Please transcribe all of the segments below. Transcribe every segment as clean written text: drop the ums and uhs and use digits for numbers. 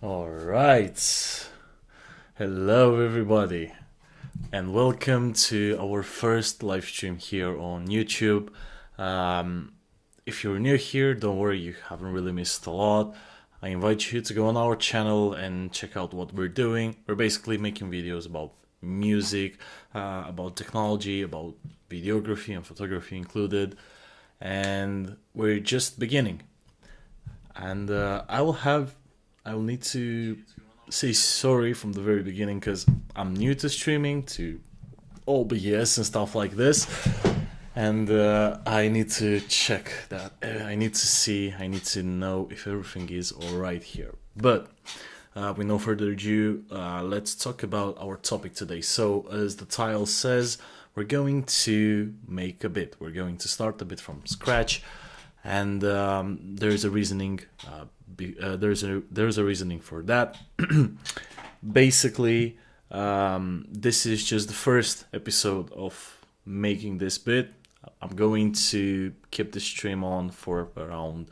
All right. Hello, everybody, and welcome to our first live stream here on YouTube. If you're new here, don't worry, you haven't really missed a lot. I invite you to go on our channel and check out what we're doing. We're basically making videos about music, about technology, about videography and photography included, and we're just beginning. And I will need to say sorry from the very beginning because I'm new to streaming, to OBS and stuff like this, and I need to check that. I need to know if everything is alright here. But with no further ado, let's talk about our topic today. So, as the title says, we're going to make a bit. We're going to start a bit from scratch, and there's a reasoning. There's a reasoning for that. Basically, this is just the first episode of making this bit. I'm going to keep the stream on for around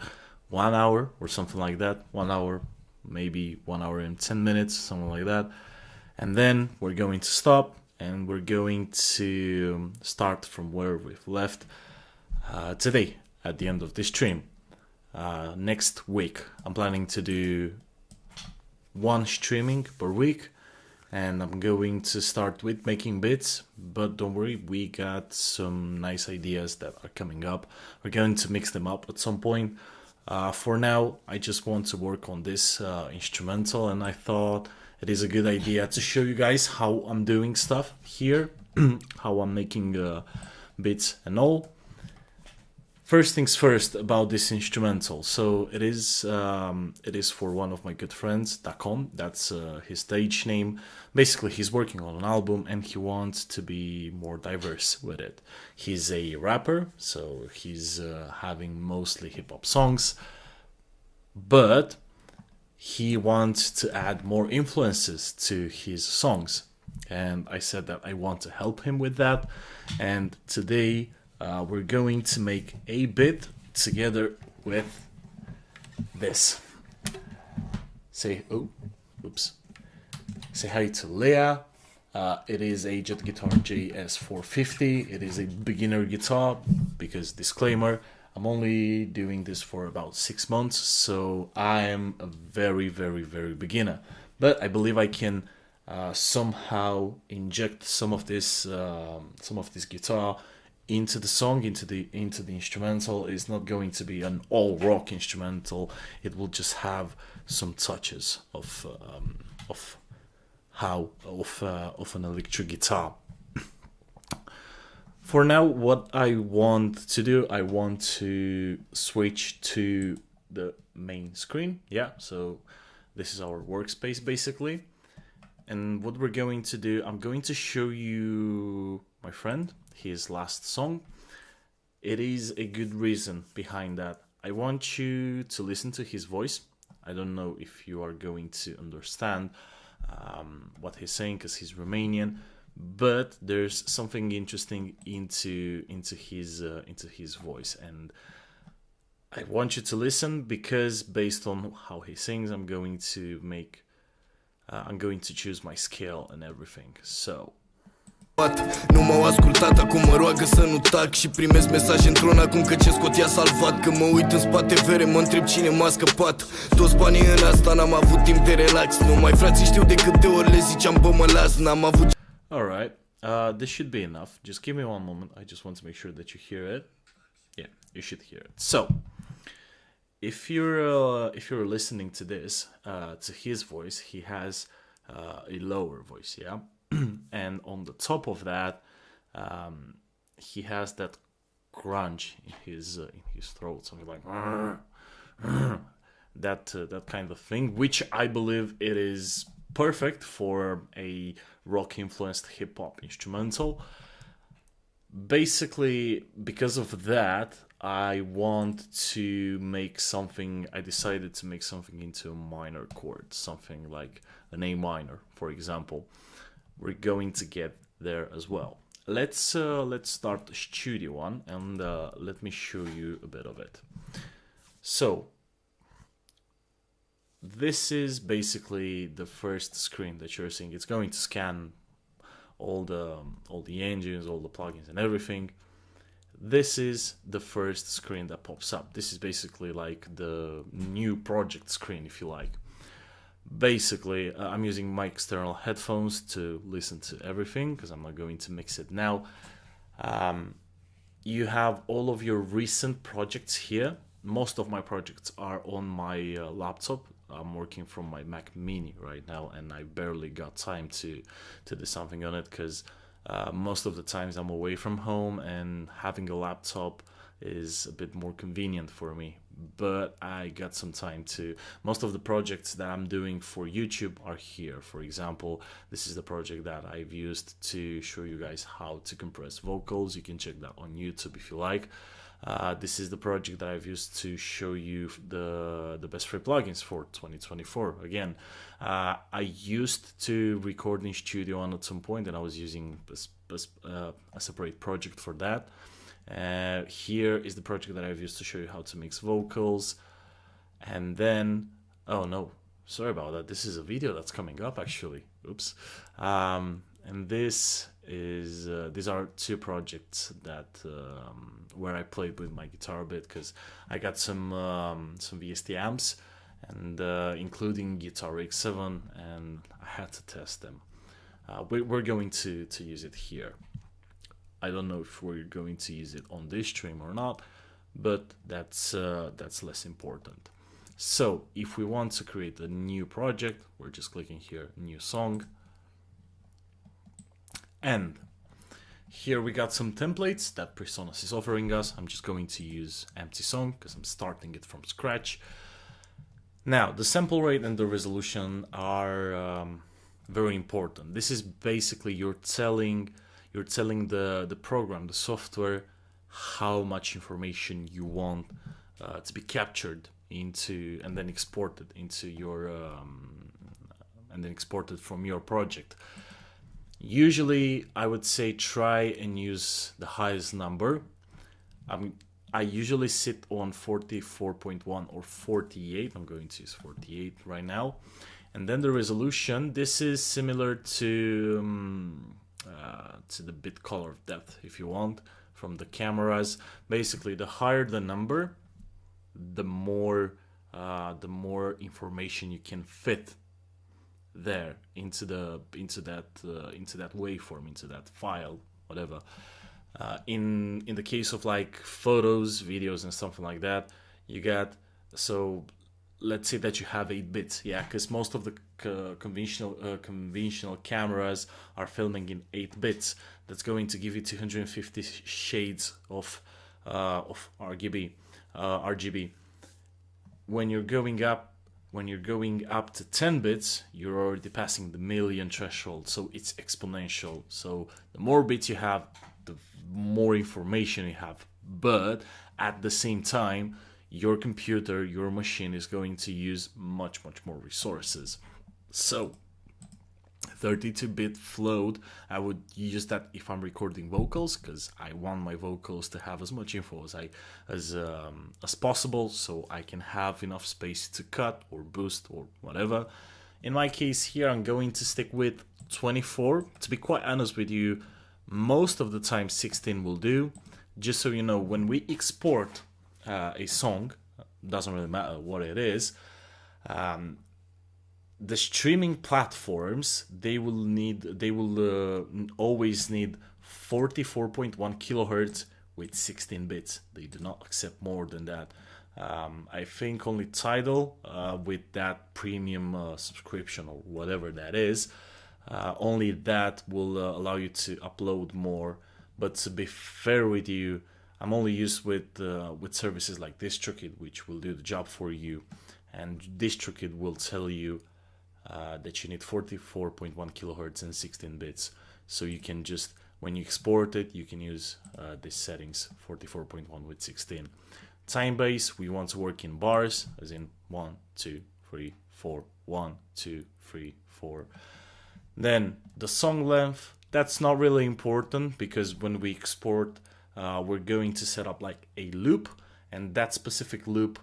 1 hour or something like that. 1 hour, maybe 1 hour and 10 minutes, something like that. And then we're going to stop and we're going to start from where we've left today at the end of this stream. Next week, I'm planning to do one streaming per week, and I'm going to start with making bits, but don't worry, we got some nice ideas that are coming up. We're going to mix them up at some point. For now, I just want to work on this instrumental, and I thought it is a good idea to show you guys how I'm doing stuff here, how I'm making bits and all. First things first about this instrumental. So it is for one of my good friends, Dacon. That's his stage name. Basically, he's working on an album and he wants to be more diverse with it. He's a rapper, so he's having mostly hip hop songs, but he wants to add more influences to his songs. And I said that I want to help him with that. And today we're going to make a bit together with this. Say, oops. Say hi to Leah. It is a Jet Guitar JS450. It is a beginner guitar because, disclaimer, I'm only doing this for about 6 months, so I am a very, very, very beginner. But I believe I can somehow inject some of this guitar into the song, into the instrumental. It's not going to be an all rock instrumental. It will just have some touches of an electric guitar. For now, what I want to do, I want to switch to the main screen. Yeah, so this is our workspace basically. And what we're going to do, I'm going to show you my friend, his last song. It is a good reason behind that. I want you to listen to his voice. I don't know if you are going to understand what he's saying because he's Romanian, but there's something interesting into his voice, and I want you to listen because based on how he sings, I'm going to choose my scale and everything. So nu m-au ascultat, acum mă roagă să nu tac și primesc mesaj într-un acum că ce scot i-a salvat. Când mă uit în spate vere, mă întreb cine m-a scăpat. Toți banii în asta, n-am avut timp de relax. Nu mai frații știu de câte ori le ziceam bă mă las, n-am avut. Alright, this should be enough. Just give me one moment. I just want to make sure that you hear it. Yeah, you should hear it. So if you're listening to this, to his voice, he has a lower voice, yeah. And on the top of that, he has that grunge in his throat, something like that kind of thing, which I believe it is perfect for a rock-influenced hip-hop instrumental. Basically, because of that, I decided to make something into a minor chord, something like an A minor, for example. We're going to get there as well. Let's start the studio one, and let me show you a bit of it. So this is basically the first screen that you're seeing. It's going to scan all the engines, all the plugins and everything. This is the first screen that pops up. This is basically like the new project screen, if you like. Basically, I'm using my external headphones to listen to everything because I'm not going to mix it now. You have all of your recent projects here. Most of my projects are on my laptop. I'm working from my Mac Mini right now, and I barely got time to do something on it because most of the times I'm away from home, and having a laptop is a bit more convenient for me. But I got some time to. Most of the projects that I'm doing for YouTube are here. For example, this is the project that I've used to show you guys how to compress vocals. You can check that on YouTube if you like. This is the project that I've used to show you the best free plugins for 2024. Again, I used to record in Studio One at some point, and I was using a separate project for that. Here is the project that I've used to show you how to mix vocals. And then, oh no, sorry about that. This is a video that's coming up actually. Oops. And this is these are two projects that where I played with my guitar a bit because I got some VST amps and including Guitar X7, and I had to test them. We're going to use it here. I don't know if we're going to use it on this stream or not, but that's less important. So if we want to create a new project, we're just clicking here, new song. And Here we got some templates that PreSonus is offering us. I'm just going to use empty song because I'm starting it from scratch. Now, the sample rate and the resolution are very important. This is basically you're telling the program, the software, how much information you want to be captured into and then exported into your and then exported from your project. Usually, I would say try and use the highest number. I usually sit on 44.1 or 48. I'm going to use 48 right now. And then the resolution, this is similar to the bit color depth, if you want, from the cameras. Basically, the higher the number, the more information you can fit there into that waveform, into that file, whatever. In the case of like photos, videos, and something like that, you got, so let's say that you have 8 bits, yeah, because most of the conventional cameras are filming in 8 bits. That's going to give you 250 shades of RGB. When you're going up to 10 bits, you're already passing the million threshold, so it's exponential. So the more bits you have, the more information you have, but at the same time, your computer, your machine is going to use much more resources. So 32-bit float, I would use that if I'm recording vocals, because I want my vocals to have as much info as possible, so I can have enough space to cut or boost or whatever. In my case here, I'm going to stick with 24. To be quite honest with you, most of the time 16 will do. Just so you know, when we export a song, doesn't really matter what it is, the streaming platforms, they will always need 44.1 kilohertz with 16 bits. They do not accept more than that. I think only Tidal, with that premium subscription or whatever that is, only that will allow you to upload more. But to be fair with you, I'm only used with services like DistroKid, which will do the job for you, and DistroKid will tell you that you need 44.1 kilohertz and 16 bits. So you can just, when you export it, you can use these settings, 44.1 with 16. Time base, we want to work in bars, as in 1, 2, 3, 4, 1, 2, 3, 4. Then the song length, that's not really important, because when we export, we're going to set up like a loop, and that specific loop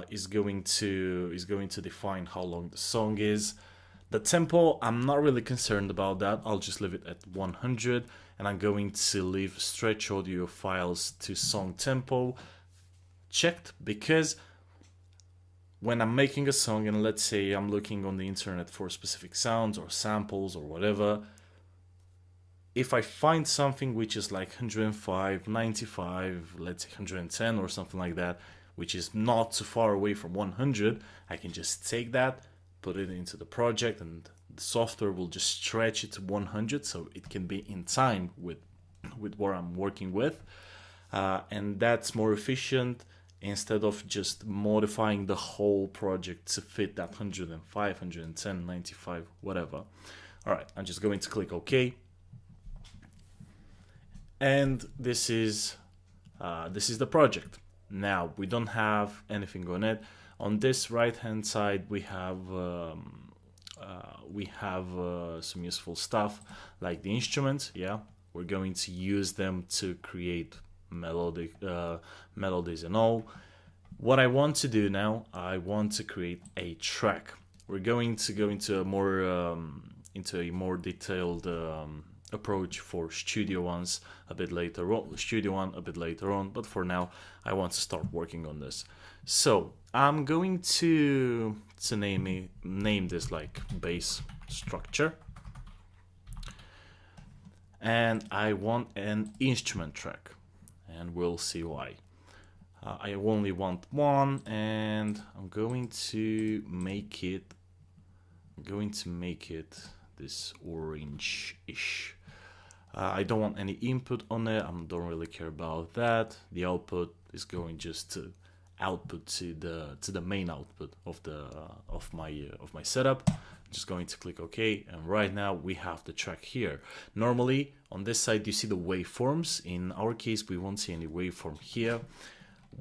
is going to define how long the song is. The tempo, I'm not really concerned about that. I'll just leave it at 100, and I'm going to leave stretch audio files to song tempo checked, because when I'm making a song, and let's say I'm looking on the internet for specific sounds or samples or whatever, if I find something which is like 105, 95, let's say 110 or something like that, which is not too far away from 100, I can just take that, put it into the project, and the software will just stretch it to 100, so it can be in time with what I'm working with, and that's more efficient instead of just modifying the whole project to fit that 105, 110, 95, whatever. All right, I'm just going to click OK, and this is the project. Now, we don't have anything on it. On this right hand side, we have some useful stuff like the instruments. Yeah, we're going to use them to create melodies and all. What I want to do now, I want to create a track. We're going to go into a more detailed approach for Studio One a bit later on, but for now I want to start working on this. So I'm going to name this like bass structure, and I want an instrument track, and we'll see why. I only want one, and I'm going to make it this orange-ish. I don't want any input on it. I don't really care about that. The output is going just to output to the main output of my setup. I'm just going to click OK, and right now we have the track here. Normally on this side you see the waveforms. In our case we won't see any waveform here.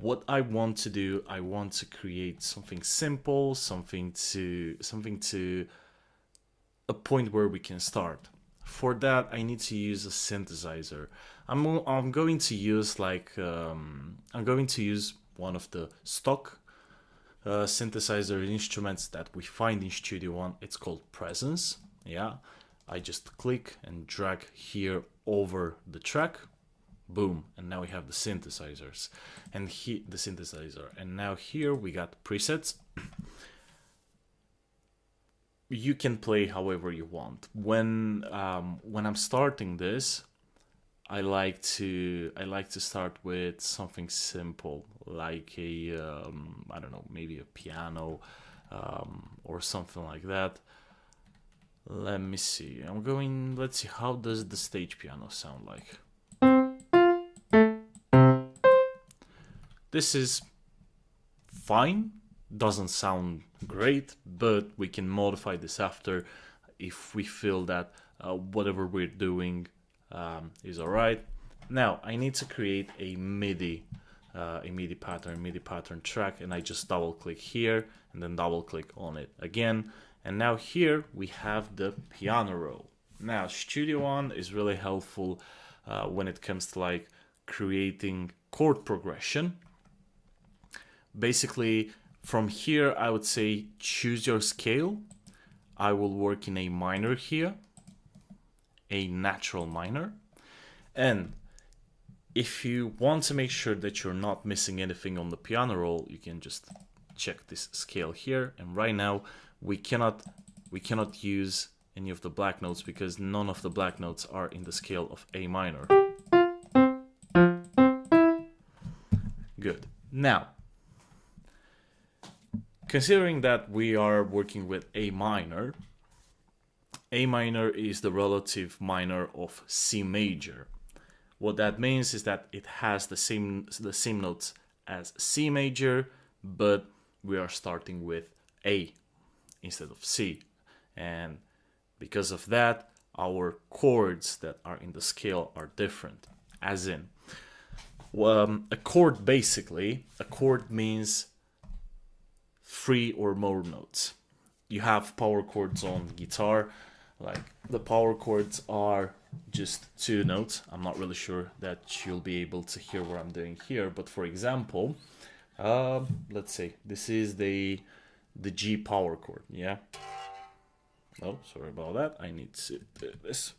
What I want to do, I want to create something simple, something to a point where we can start. For that I need to use a synthesizer. I'm going to use one of the stock synthesizer instruments that we find in Studio One. It's called Presence. Yeah, I just click and drag here over the track. Boom, and now we have the synthesizers and the synthesizer, and now here we got presets. You can play however you want. When I'm starting this, I like to start with something simple, like a I don't know, maybe a piano or something like that. Let me see. Let's see, how does the stage piano sound like? This is fine, doesn't sound great, but we can modify this after if we feel that whatever we're doing is alright. Now I need to create a MIDI pattern track, and I just double click here and then double click on it again, and now here we have the piano roll. Now Studio One is really helpful when it comes to like creating chord progression. Basically from here I would say choose your scale. I will work in A minor here, a natural minor, and if you want to make sure that you're not missing anything on the piano roll, you can just check this scale here, and right now we cannot use any of the black notes because none of the black notes are in the scale of A minor. Good. Now considering that we are working with A minor is the relative minor of C major. What that means is that it has the same notes as C major, but we are starting with A instead of C. And because of that, our chords that are in the scale are different. As in, a chord means 3 or more notes. You have power chords on guitar, like the power chords are just 2 notes. I'm not really sure that you'll be able to hear what I'm doing here, but for example, let's say this is the G power chord. Yeah. Oh, sorry about that. I need to do this.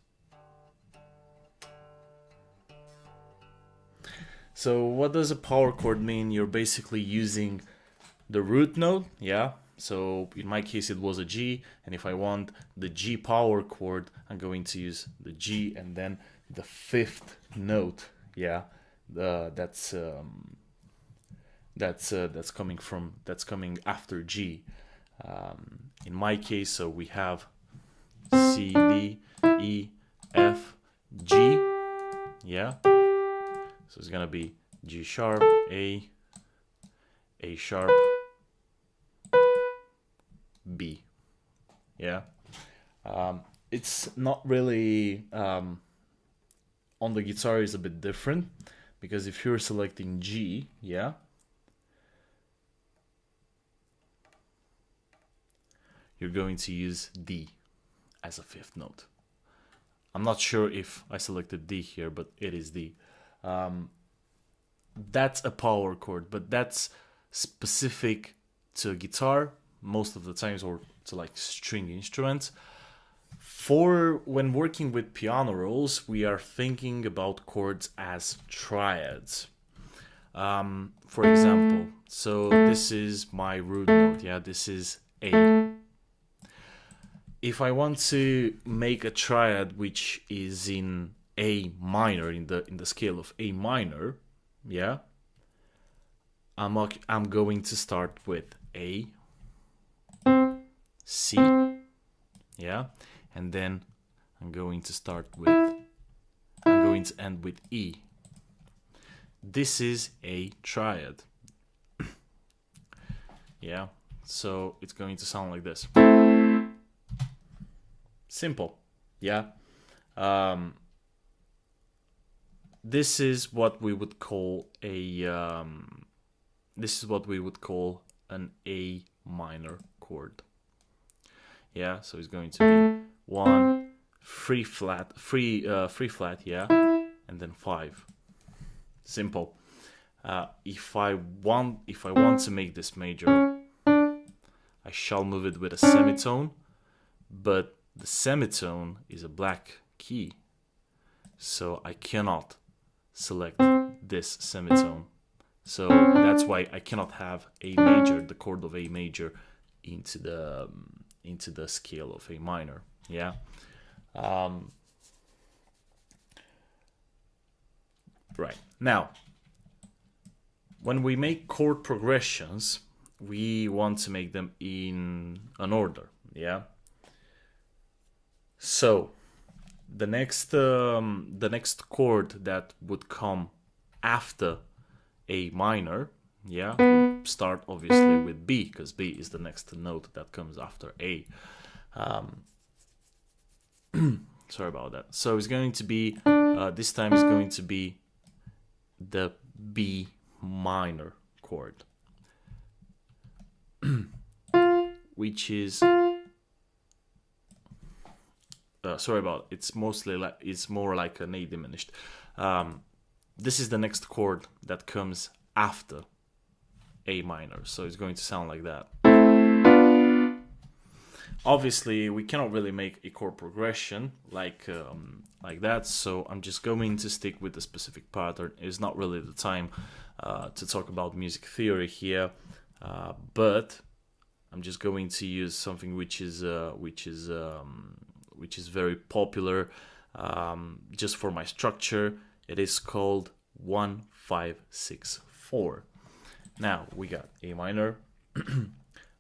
So what does a power chord mean? You're basically using the root note, yeah. So in my case it was a G, and if I want the G power chord, I'm going to use the G and then the 5th note, yeah. That's coming after G. In my case, so we have C, D, E, F, G, yeah. So it's gonna be G sharp, A sharp, B, yeah. It's not really on the guitar is a bit different, because if you're selecting G, yeah, you're going to use D as a 5th note. I'm not sure if I selected D here, but it is D. That's a power chord, but that's specific to guitar most of the times, or to like string instruments. For when working with piano rolls, we are thinking about chords as triads. For example, so this is my root note, yeah, this is A. If I want to make a triad which is in A minor, in the scale of A minor, yeah, I'm going to start with A, C, yeah, and then I'm going to start with going to end with E. This is a triad. Yeah, so it's going to sound like this. Simple, yeah. This is what we would call an A minor chord. Yeah, so it's going to be 1, 3 flat, 3 flat, yeah, and then 5. Simple. If I want to make this major, I shall move it with a semitone, but the semitone is a black key, so I cannot select this semitone. So that's why I cannot have A major, the chord of A major, into the scale of A minor. Yeah. Right. Now, when we make chord progressions, we want to make them in an order. Yeah. So the next chord that would come after A minor, yeah, would start obviously with B, because B is the next note that comes after A. Sorry about that. So it's going to be this time it's going to be the B minor chord, which is sorry about it. It's more like an A diminished. This is the next chord that comes after A minor, so it's going to sound like that. Obviously, we cannot really make a chord progression like that, so I'm just going to stick with the specific pattern. It's not really the time to talk about music theory here, but I'm just going to use something which is very popular just for my structure. It is called 1-5-6-4. Now we got A minor.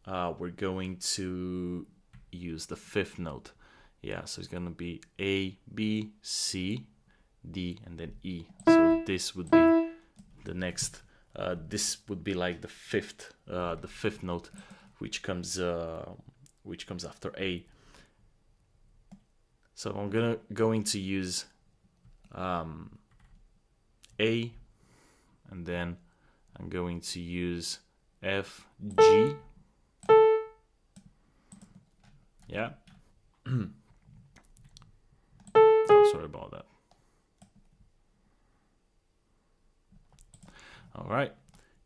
We're going to use the 5th note. Yeah, so it's gonna be A, B, C, D, and then E. So this would be the next. This would be like the fifth note, which comes after A. So I'm going to use A, and then I'm going to use F, G. Yeah. Oh, sorry about that. All right,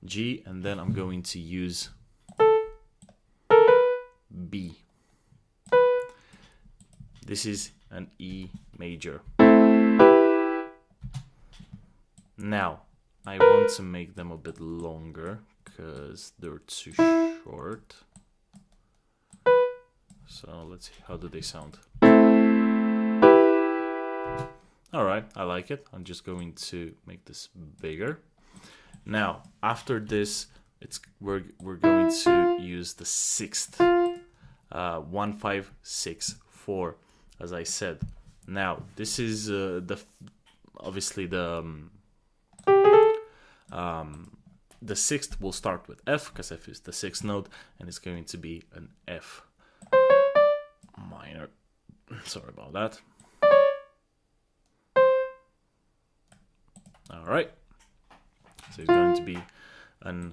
G, and then I'm going to use B. This is an E major. Now, I want to make them a bit longer because they're too short. So let's see, how do they sound? All right, I like it. I'm just going to make this bigger. Now, after this, we're going to use the 6th, 1-5-6-4, as I said. Now, this is obviously the 6th will start with F, because F is the 6th note, and it's going to be an F minor. Sorry about that. All right. So it's going to be an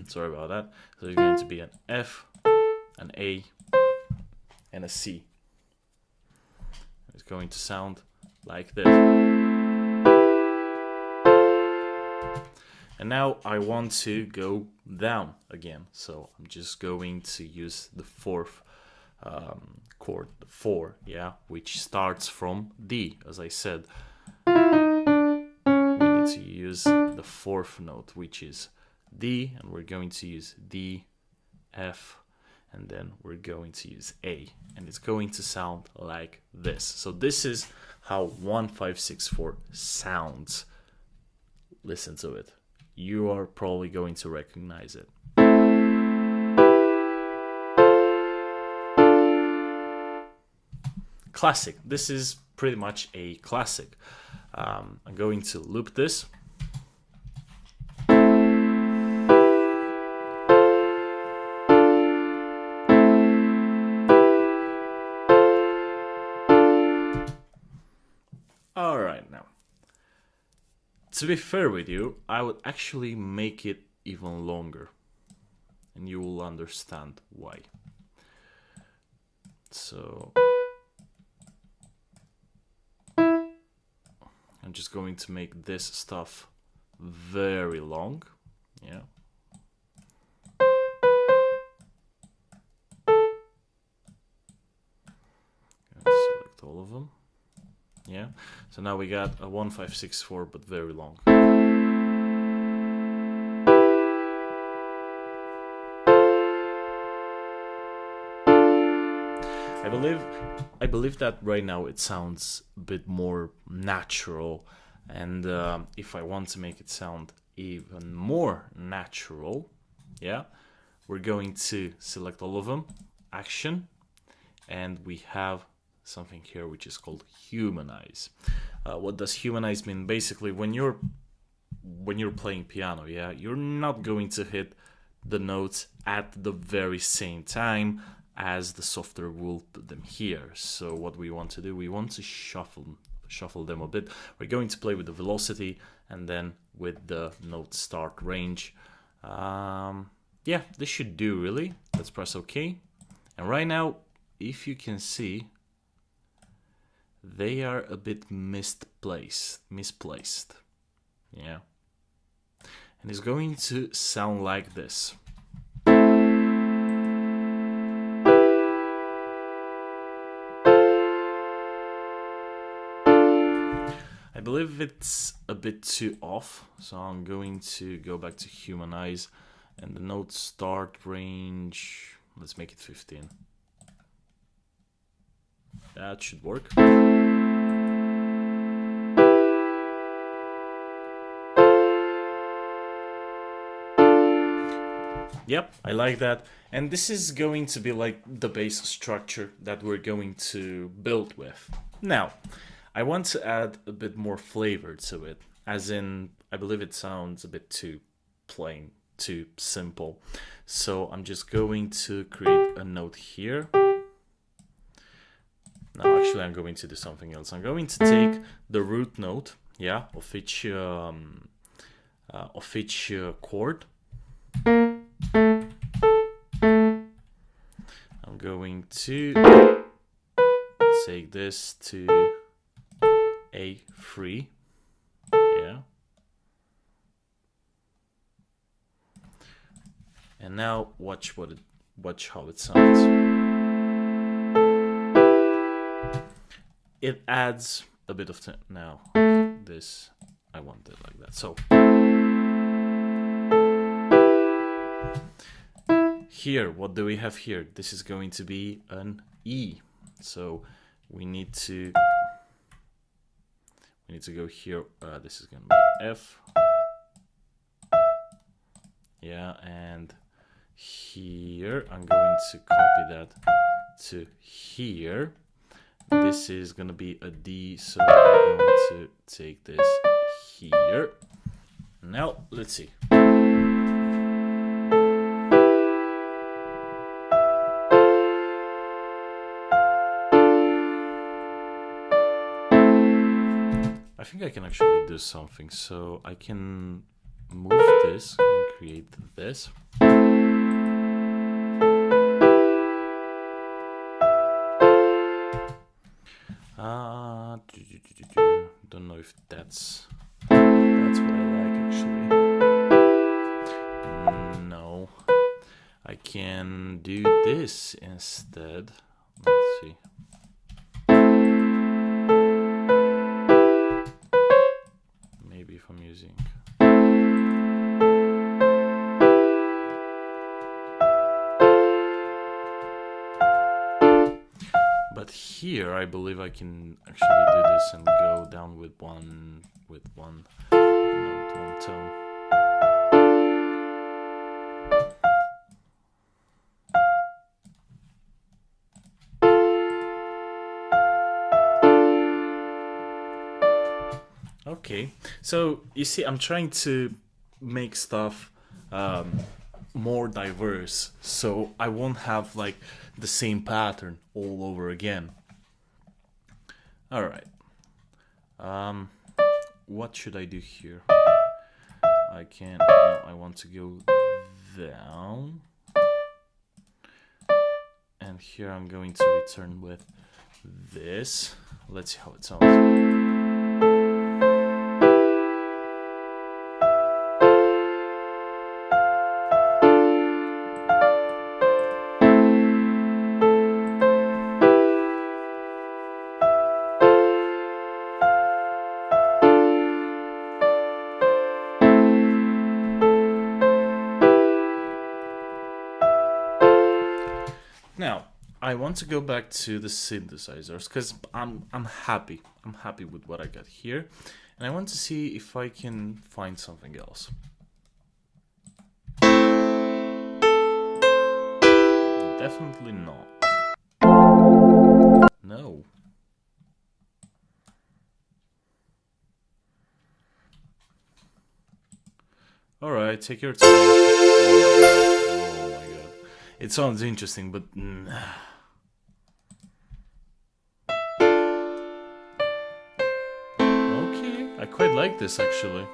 sorry about that. So it's going to be an F, an A, and a C. It's going to sound like this. And now I want to go down again. So I'm just going to use the 4th chord, the 4, yeah, which starts from D, as I said. We need to use the 4th note, which is D, and we're going to use D, F, and then we're going to use A, and it's going to sound like this. So this is how 1-5-6-4 sounds. Listen to it. You are probably going to recognize it. Classic. This is pretty much a classic. I'm going to loop this. Alright, now, to be fair with you, I would actually make it even longer, and you will understand why. So I'm just going to make this stuff very long. Yeah. Select all of them. Yeah. So now we got a 1564, but very long. I believe that right now it sounds a bit more natural, and if I want to make it sound even more natural, yeah, we're going to select all of them, action, and we have something here which is called humanize. What does humanize mean? Basically, when you're playing piano, yeah, you're not going to hit the notes at the very same time as the software will put them here. So what we want to do, we want to shuffle them a bit. We're going to play with the velocity and then with the note start range. Yeah, this should do really. Let's press OK. And right now, if you can see, they are a bit misplaced. Yeah. And it's going to sound like this. I believe it's a bit too off, so I'm going to go back to humanize, and the note start range, let's make it 15. That should work. Yep, I like that. And this is going to be like the base structure that we're going to build with. Now, I want to add a bit more flavor to it, as in, I believe it sounds a bit too plain, too simple. So I'm just going to create a note here. No, actually I'm going to do something else. I'm going to take the root note, yeah, of each chord. I'm going to take this to A3, yeah. And now watch how it sounds. It adds a bit of now. This I want it like that. So here, what do we have here? This is going to be an E. So we need to go here. This is going to be F. Yeah, and here I'm going to copy that to here. This is going to be a D, so I'm going to take this here. Now, let's see. I think I can actually do something, so I can move this and create this. Don't know if that's what I like actually. No, I can do this instead. Let's see. Maybe if I'm using. But here, I believe I can actually do this and go down with one note, one tone. Okay, so you see, I'm trying to make stuff more diverse, so I won't have like the same pattern all over again. All right. What should I do here? I can't. No, I want to go down, and here I'm going to return with this. Let's see how it sounds. Now, I want to go back to the synthesizers because I'm happy. I'm happy with what I got here, and I want to see if I can find something else. Definitely not. No. All right, take your time. Oh my god. It sounds interesting, but okay, I quite like this actually.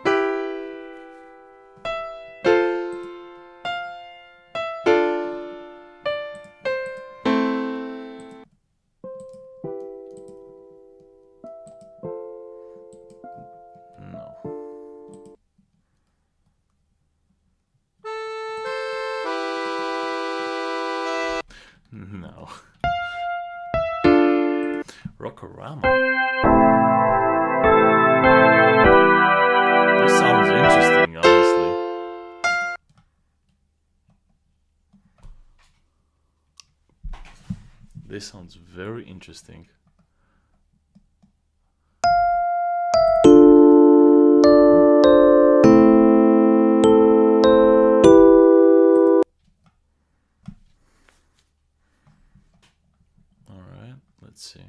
No. Rockorama. This sounds interesting, honestly. This sounds very interesting. Let's see.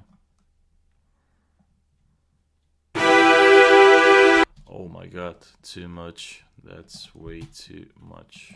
Oh my god, too much. That's way too much.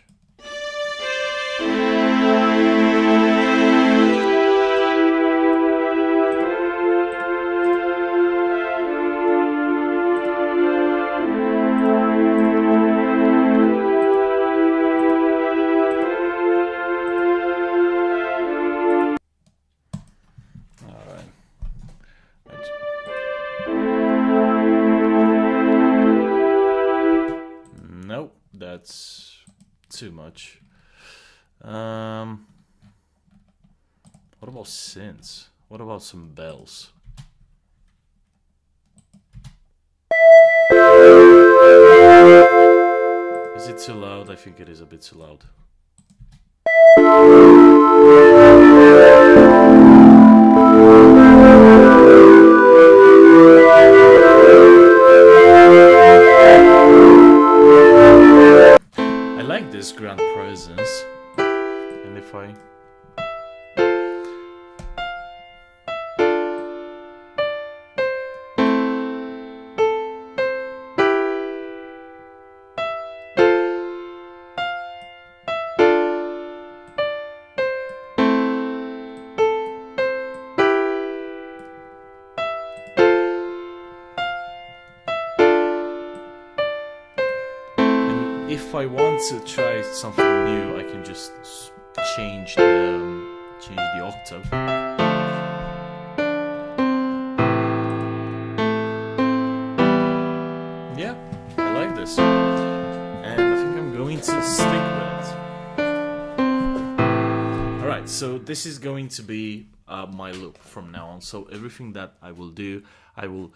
Nope, that's too much. What about synths? What about some bells? Is it too loud? I think it is a bit too loud. I like this grand presence, and if I if I want to try something new, I can just change the octave. Yeah, I like this, and I think I'm going to stick with it. All right, so this is going to be my loop from now on. So everything that I will do, I will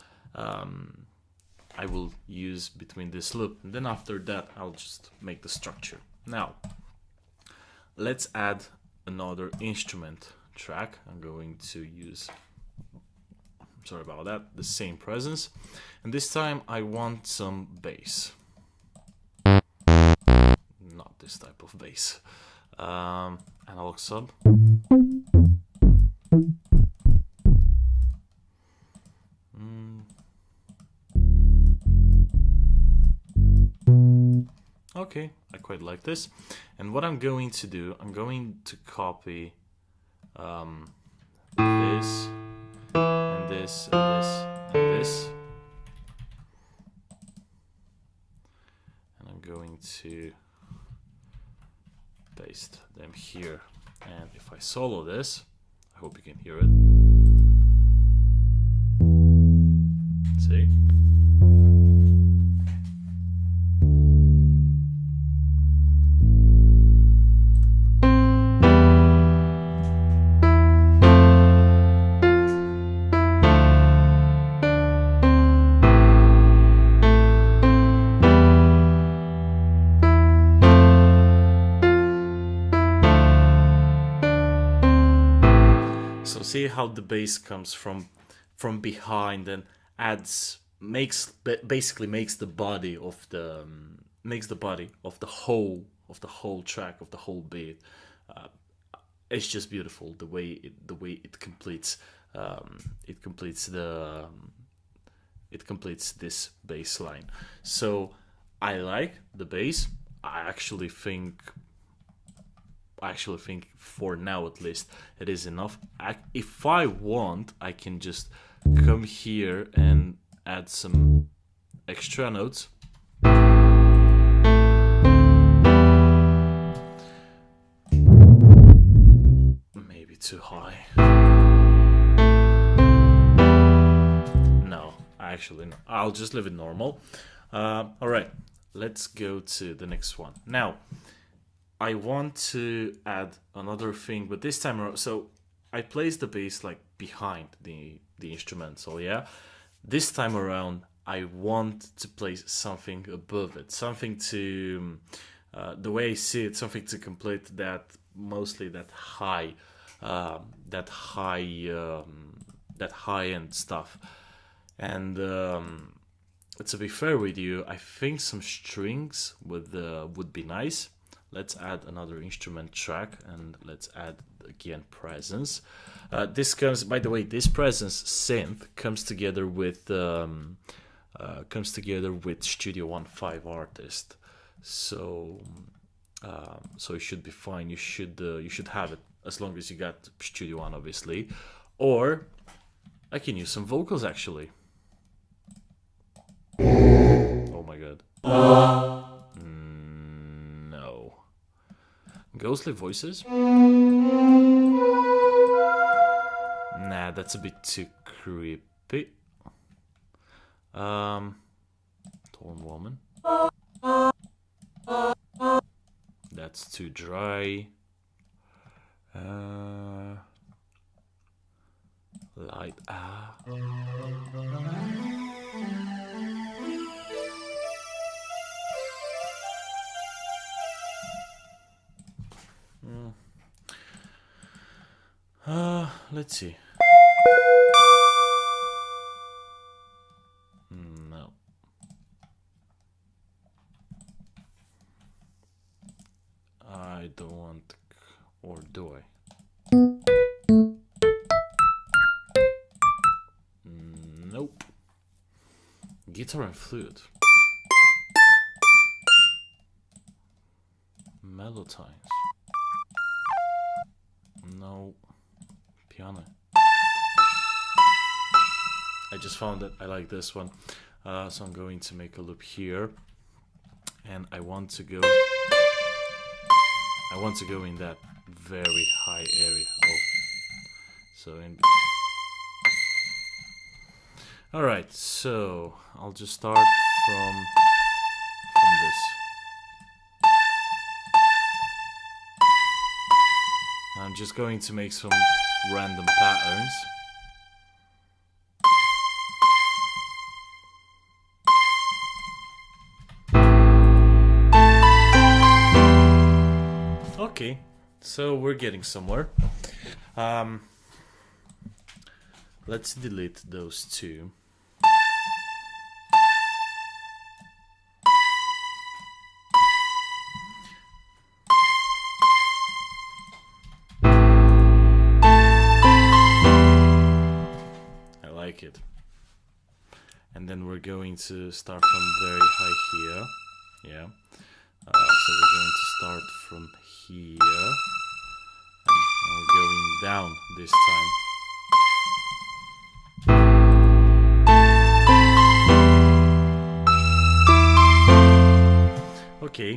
use between this loop, and then after that I'll just make the structure. Now let's add another instrument track. I'm going to use, sorry about that, the same presence, and this time I want some bass, not this type of bass. Analog sub. Okay, I quite like this. And what I'm going to do, I'm going to copy this, and this, and this, and this. And I'm going to paste them here. And if I solo this, I hope you can hear it. See? So see how the bass comes from behind and basically makes the body of the whole track, of the whole beat. It's just beautiful the way it completes this bass line. So I like the bass. I actually think for now at least it is enough. If I want, I can just come here and add some extra notes. Maybe too high. No, actually no. I'll just leave it normal. All right, let's go to the next one. Now I want to add another thing, but this time around, so I place the bass like behind the instrumental, yeah? This time around, I want to place something above it, something to, the way I see it, something to complete that, mostly that high end stuff. And to be fair with you, I think some strings would be nice. Let's add another instrument track and let's add again presence. This comes, by the way, this presence synth comes together with Studio One 5 Artist. So it should be fine. You should have it as long as you got Studio One, obviously. Or I can use some vocals actually. Oh my god. Ghostly voices? Nah, that's a bit too creepy. Tall woman. That's too dry. Light. Let's see. No. I don't want, or do I? Nope. Guitar and flute. Mellotines. No. Piano. I just found that I like this one, so I'm going to make a loop here, and I want to go in that very high area. Oh, so in. All right, so I'll just start from this. I'm just going to make some random patterns. Okay, so we're getting somewhere. Let's delete those two. It. And then we're going to start from very high here. Yeah. So we're going to start from here, and we're going down this time. Okay,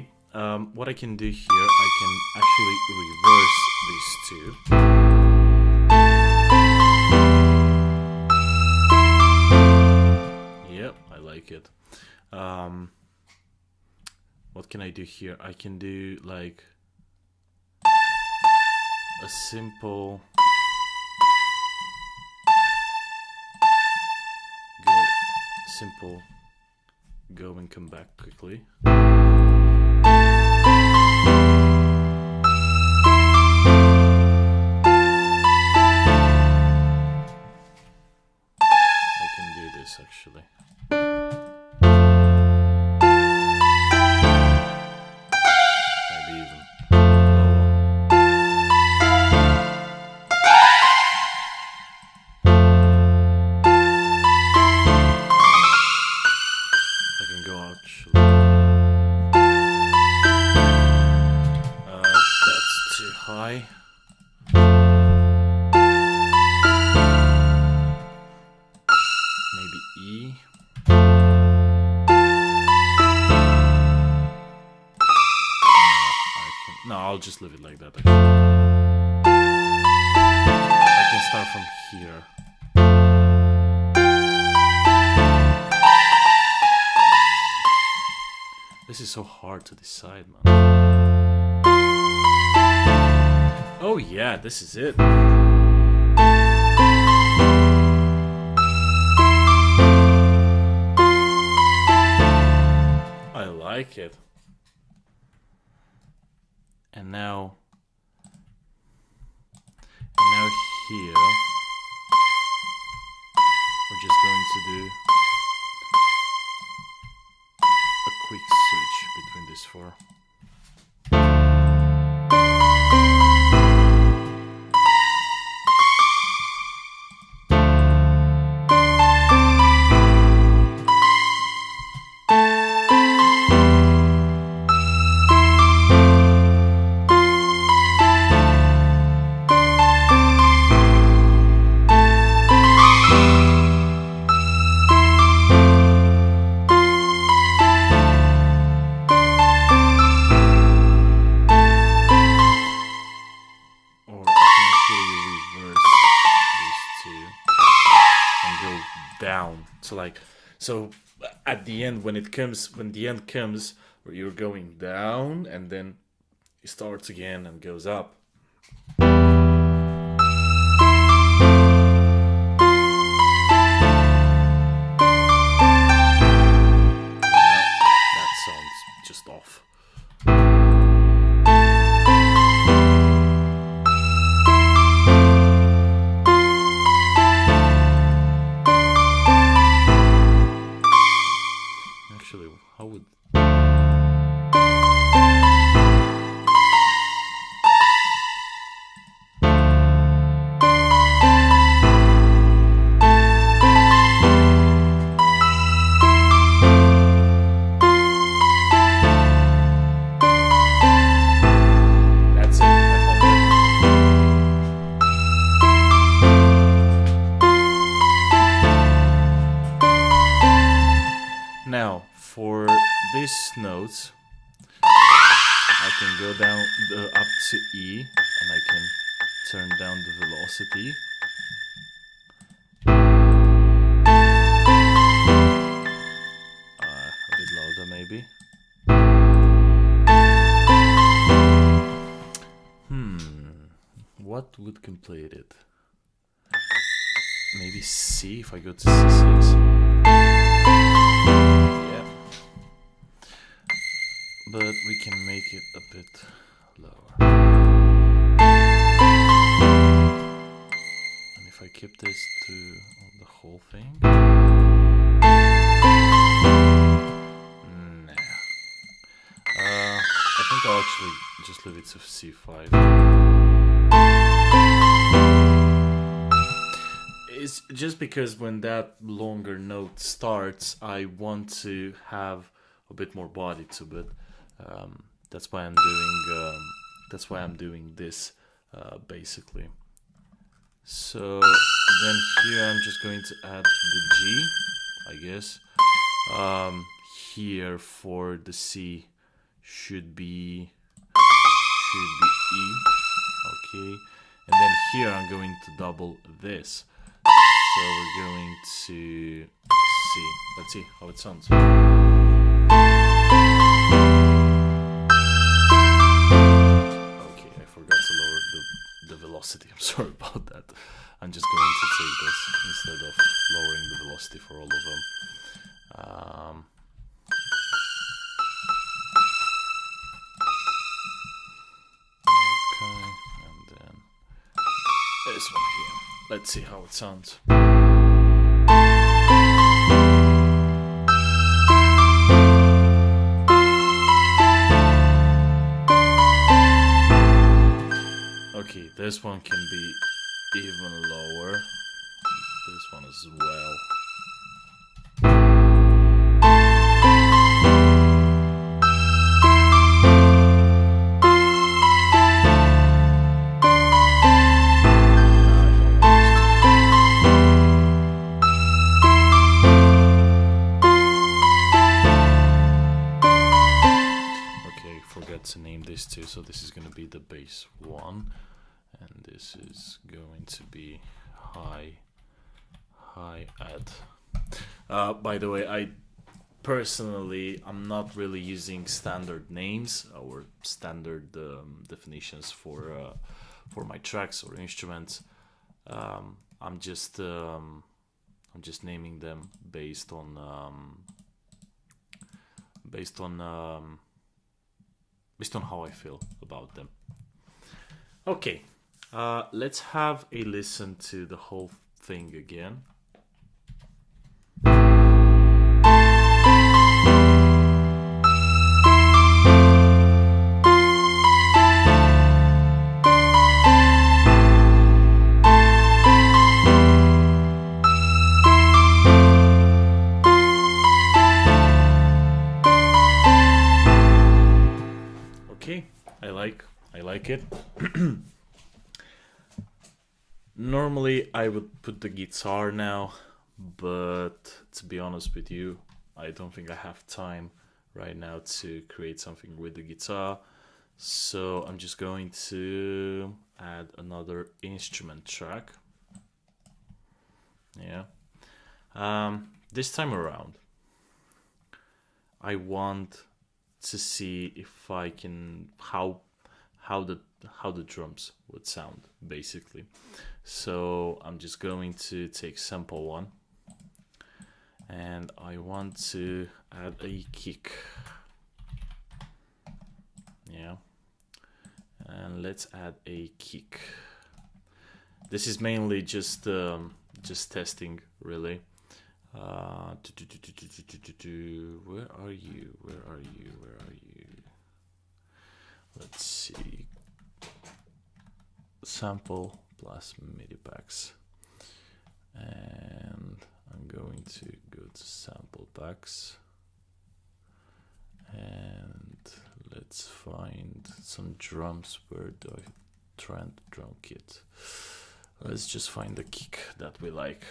what I can do here, I can actually reverse these two. Yep, I like it. What can I do here? I can do like a simple go and come back quickly. I can do this actually. Maybe even lower. I can go actually. That's too high. Maybe E. No, I'll just leave it like that. Actually. I can start from here. This is so hard to decide, man. Oh yeah, this is it. I like it. And now here we're just going to do a quick switch between these four. Or I can actually reverse these two and go down. So at the end, when the end comes, where you're going down and then it starts again and goes up. That sounds just off. Actually, how would... That's it. I found it. Now, for these notes, I can go down up to E, and I can turn down the velocity. A bit louder, maybe. What would complete it? Maybe C if I go to C6. Yeah. But we can make it a bit lower. And if I keep this to the whole thing. Nah. I think I'll actually just leave it to C5. It's just because when that longer note starts, I want to have a bit more body to it. That's why I'm doing. That's why I'm doing this, basically. So then here I'm just going to add the G, I guess. Here for the C should be E. Okay, and then here I'm going to double this. So we're going to C. Let's see how it sounds. Okay, I forgot to lower the velocity. I'm sorry about that. I'm just going to take this instead of lowering the velocity for all of them. Okay, and then this one here. Let's see how it sounds. Okay, this one can be even lower. This one as well. Okay, forgot to name this too, so this is going to be the bass 1. And this is going to be high add. By the way, I'm not really using standard names or standard definitions for my tracks or instruments. I'm just naming them based on how I feel about them. Okay. Let's have a listen to the whole thing again. Okay, I like it. Normally I would put the guitar now, but to be honest with you, I don't think I have time right now to create something with the guitar. So I'm just going to add another instrument track. Yeah. This time around, I want to see if I can how the drums would sound, basically. So I'm just going to take sample 1 and I want to add a kick. Yeah, and let's add a kick. This is mainly just testing, really. Where are you? Let's see. Sample plus MIDI packs, and I'm going to go to sample packs, and let's find some drums. Where do I trend drum kit? Let's just find the kick that we like.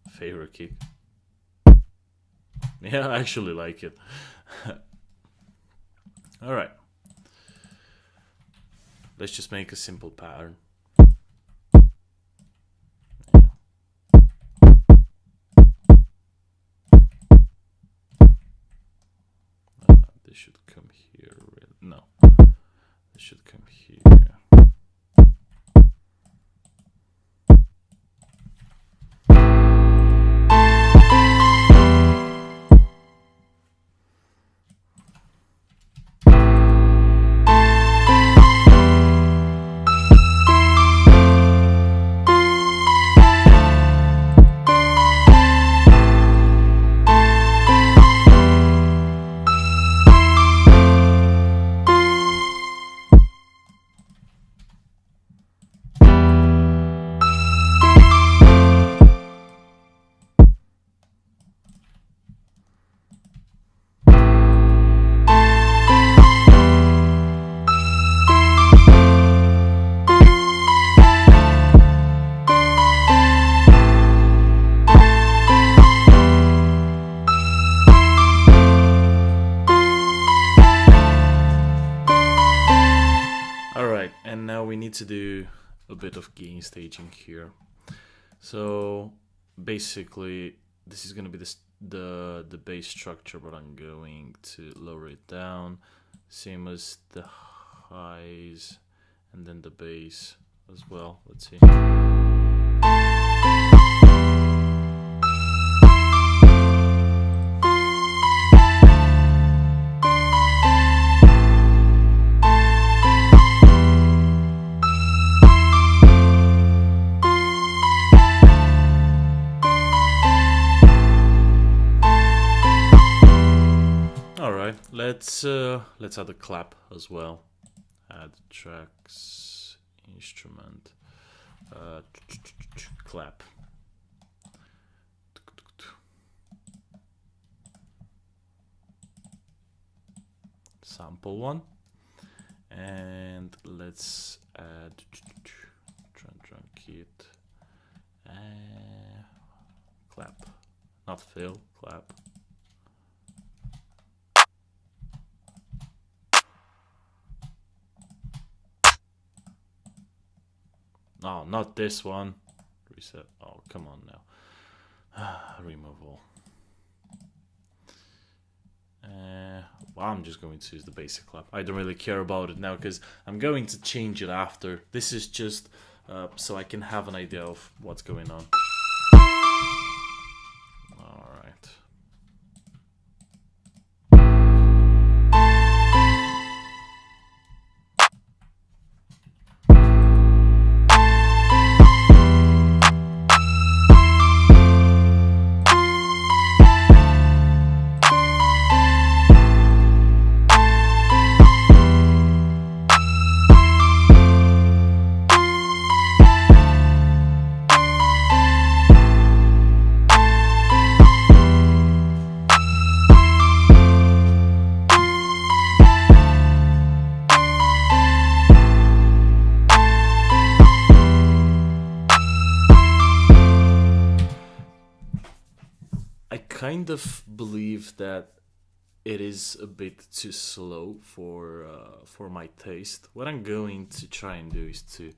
Favorite kick. Yeah, I actually like it. All right. Let's just make a simple pattern. Yeah. This should come here. No, this should come here. need to do a bit of gain staging here. So basically, this is gonna be the bass structure, but I'm going to lower it down, same as the highs, and then the bass as well. Let's see. Let's add a clap as well. Add tracks, instrument, clap. Sample one, and let's add drum kit, clap, not fill, clap. Oh, not this one. Reset. Oh, come on now. Remove all. Well, I'm just going to use the basic clap. I don't really care about it now because I'm going to change it after. This is just so I can have an idea of what's going on. Alright. Kind of believe that it is a bit too slow for my taste. What I'm going to try and do is to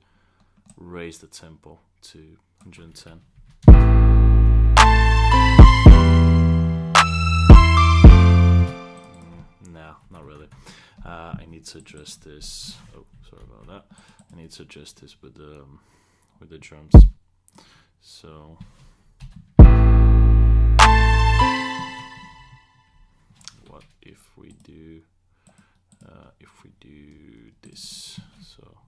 raise the tempo to 110. No, not really. I need to adjust this. Oh, sorry about that. I need to adjust this with the drums. So. If we do this, so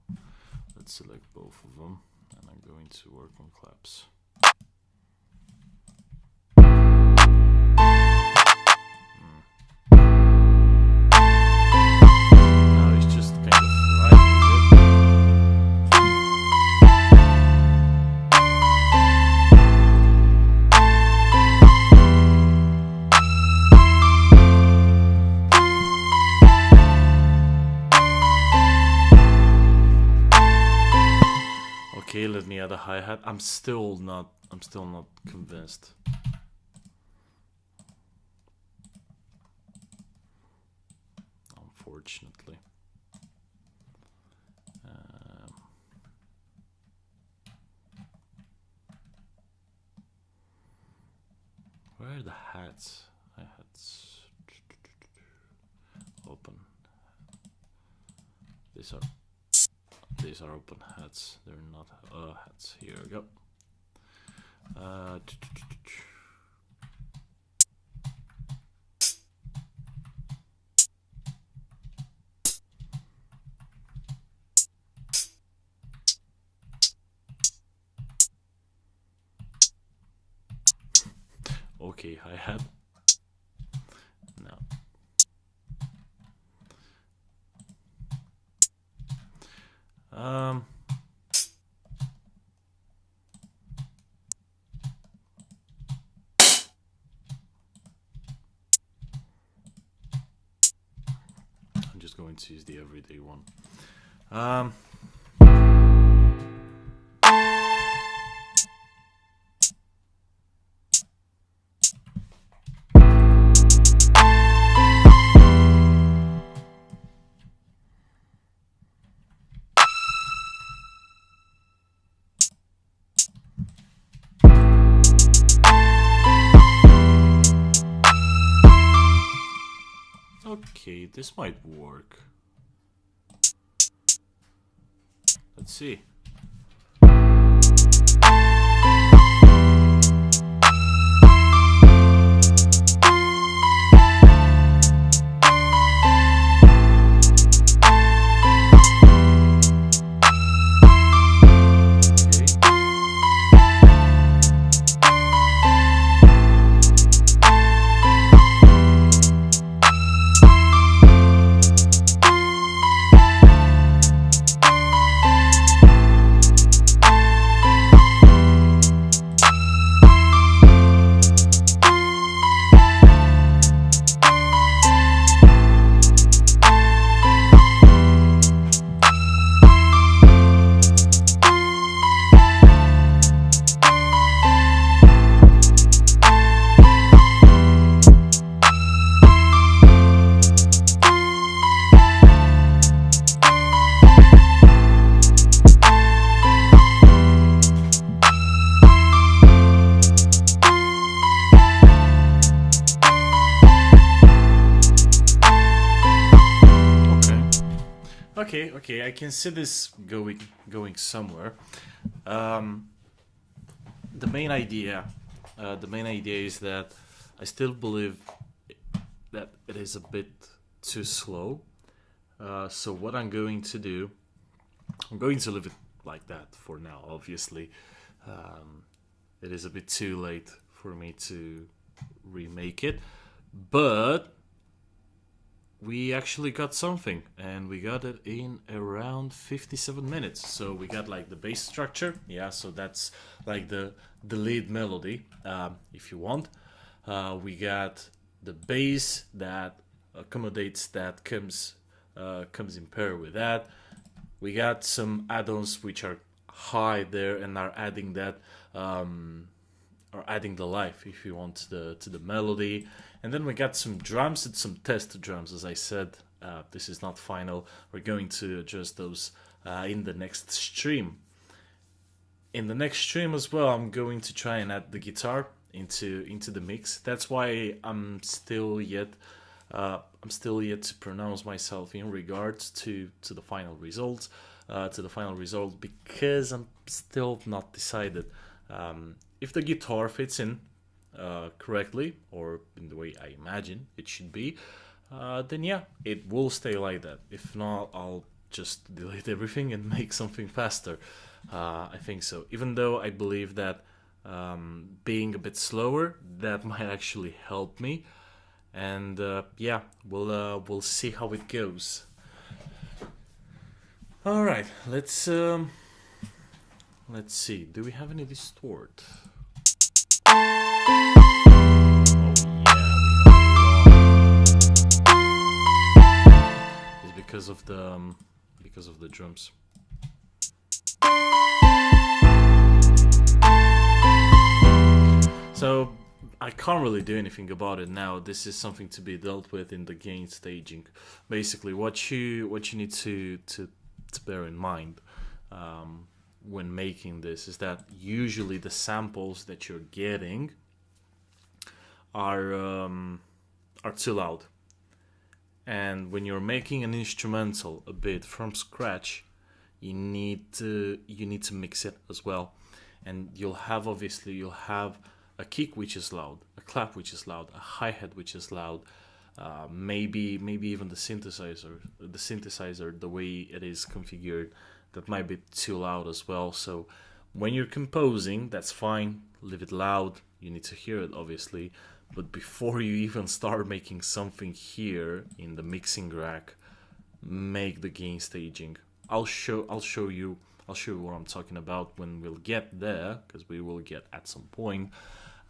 let's select both of them, and I'm going to work on claps. Now it's just kind of right, is it? Okay, let me add a hi-hat. I'm still not convinced. Unfortunately. Where are the hats? Hi-hats. Open. These are open hats. They're not hats. Here we go. Okay, hi-hat. No. I'm just going to use the everyday one. Okay, this might work. Let's see. Okay, I can see this going somewhere. Um, the main idea, is that I still believe that it is a bit too slow. So what I'm going to do, I'm going to leave it like that for now. Obviously, it is a bit too late for me to remake it, but we actually got something, and we got it in around 57 minutes. So we got like the bass structure, yeah, so that's like the lead melody, if you want. We got the bass that accommodates, that comes in pair with that. We got some add-ons which are high there and are adding that, or adding the life, if you want, to the melody. And then we got some drums and some test drums. As I said, this is not final. We're going to adjust those in the next stream. In the next stream as well, I'm going to try and add the guitar into the mix. That's why I'm still yet to pronounce myself in regards to the final result. Because I'm still not decided if the guitar fits in correctly, or in the way I imagine it should be, then yeah, it will stay like that. If not, I'll just delete everything and make something faster. I think so. Even though I believe that being a bit slower, that might actually help me. And yeah, we'll see how it goes. All right, let's see. Do we have any distort? It's because of the drums. So I can't really do anything about it now. This is something to be dealt with in the gain staging. Basically, what you need to bear in mind when making this is that usually the samples that you're getting are too loud. And when you're making an instrumental a bit from scratch, you need to mix it as well. And you'll have a kick which is loud, a clap which is loud, a hi-hat which is loud, maybe even the synthesizer, the way it is configured, that might be too loud as well. So when you're composing, that's fine, leave it loud, you need to hear it obviously, but before you even start making something here in the mixing rack, make the gain staging. I'll show you what I'm talking about when we'll get there, because we will get at some point.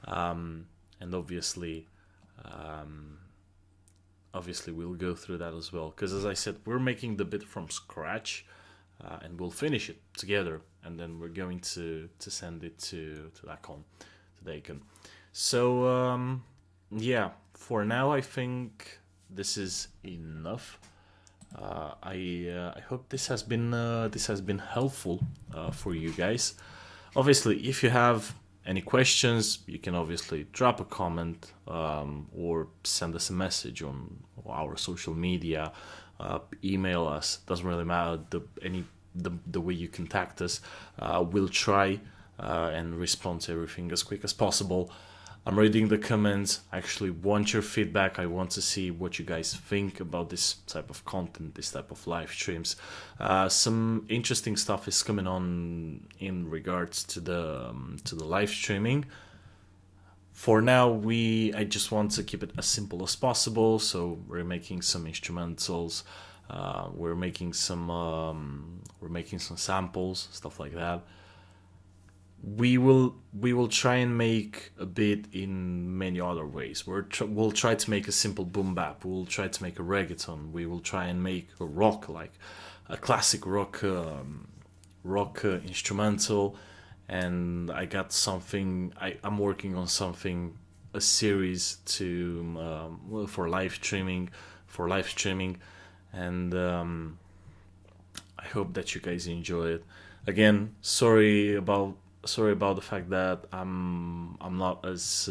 And obviously we'll go through that as well, because as I said, we're making the bit from scratch, and we'll finish it together, and then we're going to send it to Daikon. So yeah, for now I think this is enough. I hope this has been helpful for you guys. Obviously, if you have any questions, you can obviously drop a comment or send us a message on our social media, email us. Doesn't really matter the way you contact us. We'll try and respond to everything as quick as possible. I'm reading the comments. I actually want your feedback. I want to see what you guys think about this type of content, this type of live streams. Some interesting stuff is coming on in regards to the live streaming. For now, I just want to keep it as simple as possible. So we're making some instrumentals. We're making some samples, stuff like that. We will try and make a bit in many other ways. We'll try to make a simple boom bap. We'll try to make a reggaeton. We will try and make a rock, like a classic rock instrumental. And I got something. I'm working on something, a series for live streaming, and I hope that you guys enjoy it. Again, sorry about the fact that I'm not as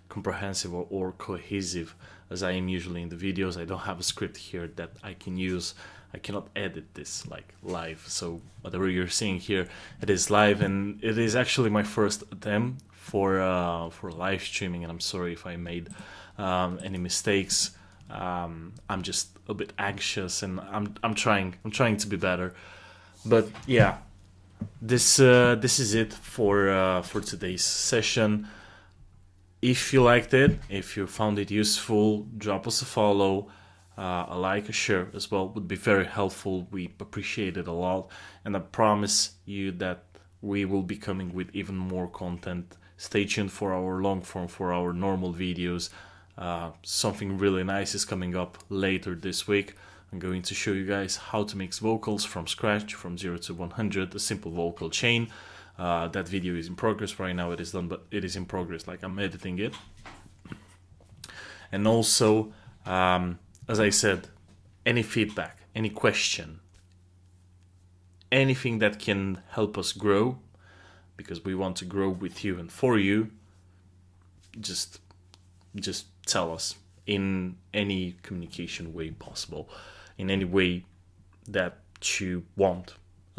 comprehensive or cohesive as I am usually in the videos. I don't have a script here that I can use. I cannot edit this like live, so whatever you're seeing here, it is live, and it is actually my first attempt for live streaming, and I'm sorry if I made any mistakes. I'm just a bit anxious, and I'm trying to be better. But yeah, this is it for today's session. If you liked it, if you found it useful, drop us a follow, a like, a share as well would be very helpful. We appreciate it a lot, and I promise you that we will be coming with even more content. Stay tuned for our long form, for our normal videos. Something really nice is coming up later this week. I'm going to show you guys how to mix vocals from scratch, from 0 to 100, a simple vocal chain. That video is in progress right now. It is done, but it is in progress, like I'm editing it. And also, as I said, any feedback, any question, anything that can help us grow, because we want to grow with you and for you, just tell us in any communication way possible, in any way that you want.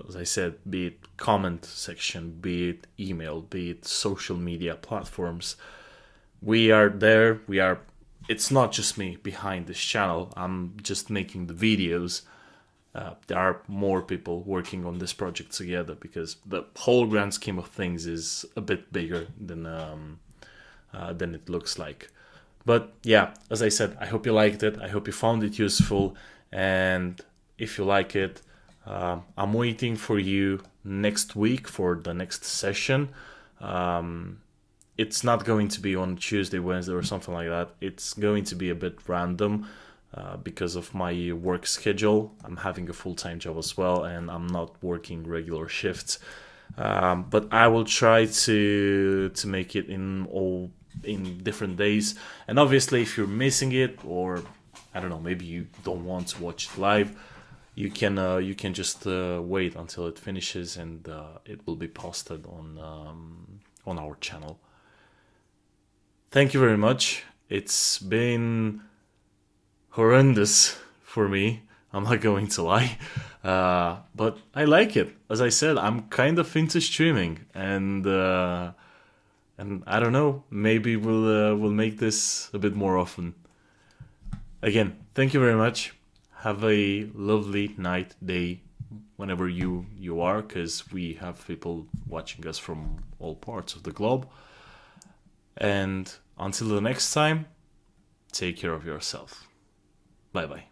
As I said, be it comment section, be it email, be it social media platforms. We are there. It's not just me behind this channel. I'm just making the videos. There are more people working on this project together, because the whole grand scheme of things is a bit bigger than it looks like. But yeah, as I said, I hope you liked it. I hope you found it useful. And if you like it, I'm waiting for you next week for the next session. It's not going to be on Tuesday, Wednesday, or something like that. It's going to be a bit random because of my work schedule. I'm having a full-time job as well, and I'm not working regular shifts. But I will try to make it in different days. And obviously, if you're missing it, or I don't know, maybe you don't want to watch it live, you can just wait until it finishes, and it will be posted on our channel. Thank you very much. It's been horrendous for me, I'm not going to lie, but I like it. As I said, I'm kind of into streaming, and I don't know, maybe we'll make this a bit more often. Again, thank you very much. Have a lovely night, day, whenever you are, because we have people watching us from all parts of the globe. And until the next time, take care of yourself. Bye bye.